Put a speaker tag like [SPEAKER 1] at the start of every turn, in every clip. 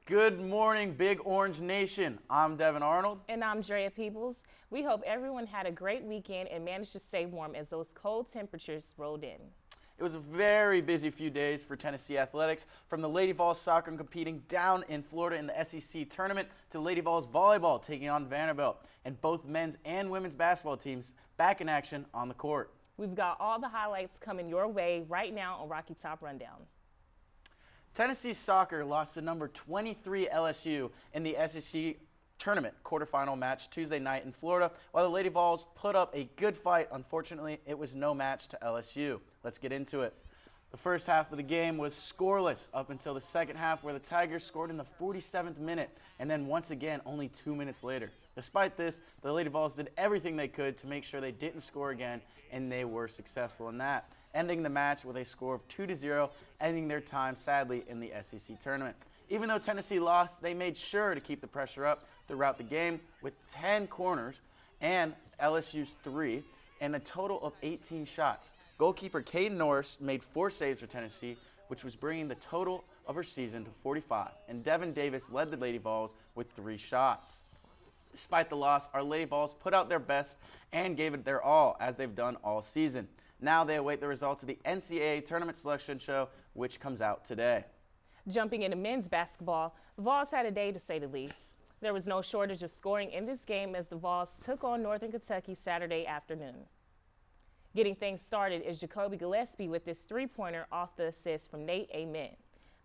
[SPEAKER 1] Good morning, Big Orange Nation. I'm Devin Arnold.
[SPEAKER 2] And I'm Drea Peebles. We hope everyone had a great weekend and managed to stay warm as those cold temperatures rolled in.
[SPEAKER 1] It was a very busy few days for Tennessee athletics, from the Lady Vols soccer competing down in Florida in the SEC tournament to Lady Vols volleyball taking on Vanderbilt, and both men's and women's basketball teams back in action on the court.
[SPEAKER 2] We've got all the highlights coming your way right now on Rocky Top Rundown.
[SPEAKER 1] Tennessee soccer lost to number 23 LSU in the SEC tournament quarterfinal match Tuesday night in Florida, while the Lady Vols put up a good fight. Unfortunately, it was no match to LSU. Let's get into it. The first half of the game was scoreless up until the second half, where the Tigers scored in the 47th minute and then once again only 2 minutes later. Despite this, the Lady Vols did everything they could to make sure they didn't score again, and they were successful in that, ending the match with a score of 2-0, ending their time sadly in the SEC tournament. Even though Tennessee lost, they made sure to keep the pressure up throughout the game with 10 corners and LSU's 3 and a total of 18 shots. Goalkeeper Caden Norris made 4 saves for Tennessee, which was bringing the total of her season to 45, and Devin Davis led the Lady Vols with 3 shots. Despite the loss, our Lady Vols put out their best and gave it their all, as they've done all season. Now they await the results of the NCAA Tournament Selection Show, which comes out today.
[SPEAKER 2] Jumping into men's basketball, the Vols had a day to say the least. There was no shortage of scoring in this game as the Vols took on Northern Kentucky Saturday afternoon. Getting things started is Jacoby Gillespie with this three-pointer off the assist from Nate Amen.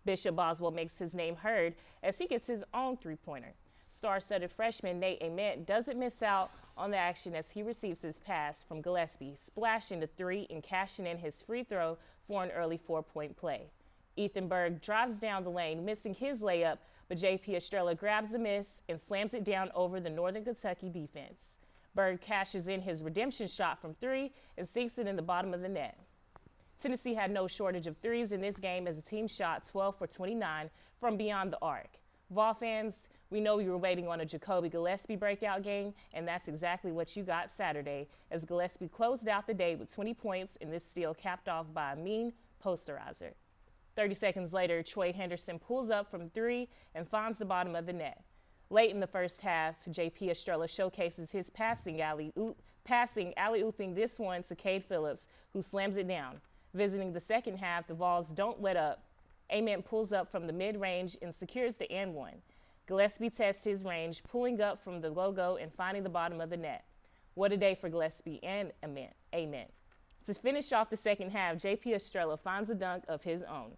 [SPEAKER 2] Bishop Boswell makes his name heard as he gets his own three-pointer. Star-studded freshman Nate Amen doesn't miss out on the action as he receives his pass from Gillespie, splashing the 3 and cashing in his free throw for an early 4-point play. Ethan Berg drives down the lane, missing his layup, but J.P. Estrella grabs the miss and slams it down over the Northern Kentucky defense. Berg cashes in his redemption shot from 3 and sinks it in the bottom of the net. Tennessee had no shortage of threes in this game as the team shot 12 for 29 from beyond the arc. Vol fans, we know you were waiting on a Jacoby Gillespie breakout game, and that's exactly what you got Saturday, as Gillespie closed out the day with 20 points and this steal capped off by a mean posterizer. 30 seconds later, Troy Henderson pulls up from 3 and finds the bottom of the net. Late in the first half, J.P. Estrella showcases his passing alley-ooping this one to Cade Phillips, who slams it down. Visiting the second half, the Vols don't let up. Amen pulls up from the mid-range and secures the and one. Gillespie tests his range, pulling up from the logo and finding the bottom of the net. What a day for Gillespie and Amen. To finish off the second half, J.P. Estrella finds a dunk of his own.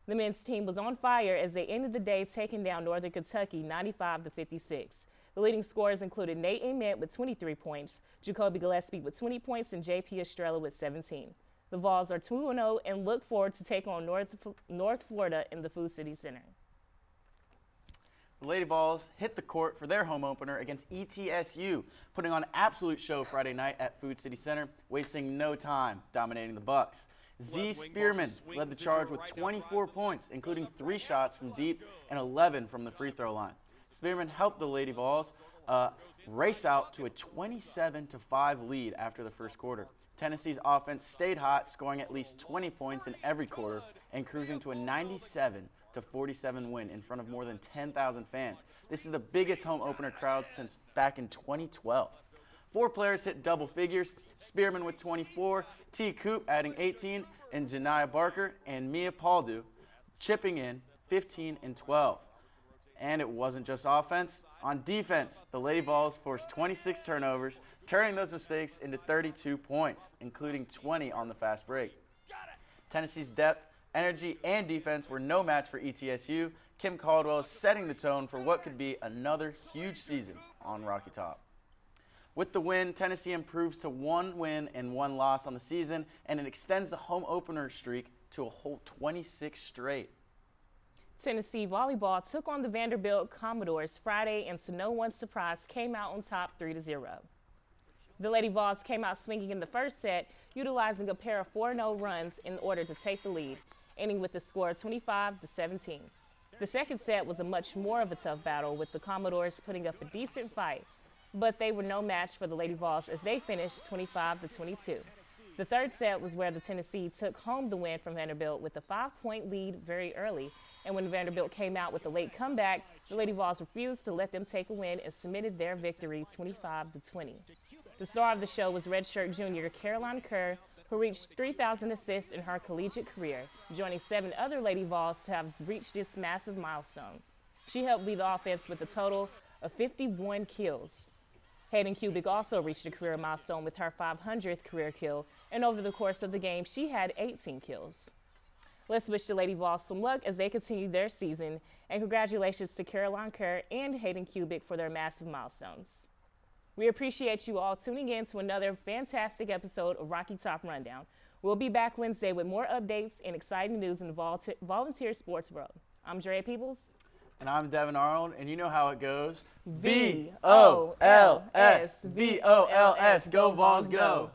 [SPEAKER 2] The men's team was on fire as they ended the day taking down Northern Kentucky 95-56. The leading scorers included Nate Amen with 23 points, Jacoby Gillespie with 20 points, and J.P. Estrella with 17. The Vols are 2-0 and look forward to take on North Florida in the Food City Center.
[SPEAKER 1] The Lady Vols hit the court for their home opener against ETSU, putting on an absolute show Friday night at Food City Center, wasting no time dominating the Bucks. Z Spearman led the charge with 24 points, including 3 shots from deep and 11 from the free throw line. Spearman helped the Lady Vols race out to a 27-5 lead after the first quarter. Tennessee's offense stayed hot, scoring at least 20 points in every quarter and cruising to a 97-47 win in front of more than 10,000 fans. This is the biggest home opener crowd since back in 2012. 4 players hit double figures: Spearman with 24, T. Coop adding 18, and Janiah Barker and Mia Paldu chipping in 15 and 12. And it wasn't just offense. On defense, the Lady Vols forced 26 turnovers, turning those mistakes into 32 points, including 20 on the fast break. Tennessee's depth, energy, and defense were no match for ETSU. Kim Caldwell is setting the tone for what could be another huge season on Rocky Top. With the win, Tennessee improves to 1 win and 1 loss on the season, and it extends the home opener streak to a whole 26 straight.
[SPEAKER 2] Tennessee volleyball took on the Vanderbilt Commodores Friday and to no one's surprise came out on top 3-0. The Lady Vols came out swinging in the first set, utilizing a pair of 4-0 runs in order to take the lead, ending with the score 25-17. The second set was a much more of a tough battle, with the Commodores putting up a decent fight, but they were no match for the Lady Vols as they finished 25-22. The third set was where the Tennessee took home the win from Vanderbilt with a 5-point lead very early. And when Vanderbilt came out with a late comeback, the Lady Vols refused to let them take a win and submitted their victory 25-20. The star of the show was redshirt junior Caroline Kerr, who reached 3,000 assists in her collegiate career, joining 7 other Lady Vols to have reached this massive milestone. She helped lead the offense with a total of 51 kills. Hayden Kubik also reached a career milestone with her 500th career kill, and over the course of the game, she had 18 kills. Let's wish the Lady Vols some luck as they continue their season, and congratulations to Caroline Kerr and Hayden Kubik for their massive milestones. We appreciate you all tuning in to another fantastic episode of Rocky Top Rundown. We'll be back Wednesday with more updates and exciting news in the volunteer sports world. I'm Drea Peoples.
[SPEAKER 1] And I'm Devin Arnold, and you know how it goes.
[SPEAKER 2] V-O-L-S,
[SPEAKER 1] V-O-L-S, V-O-L-S, go Vols, go.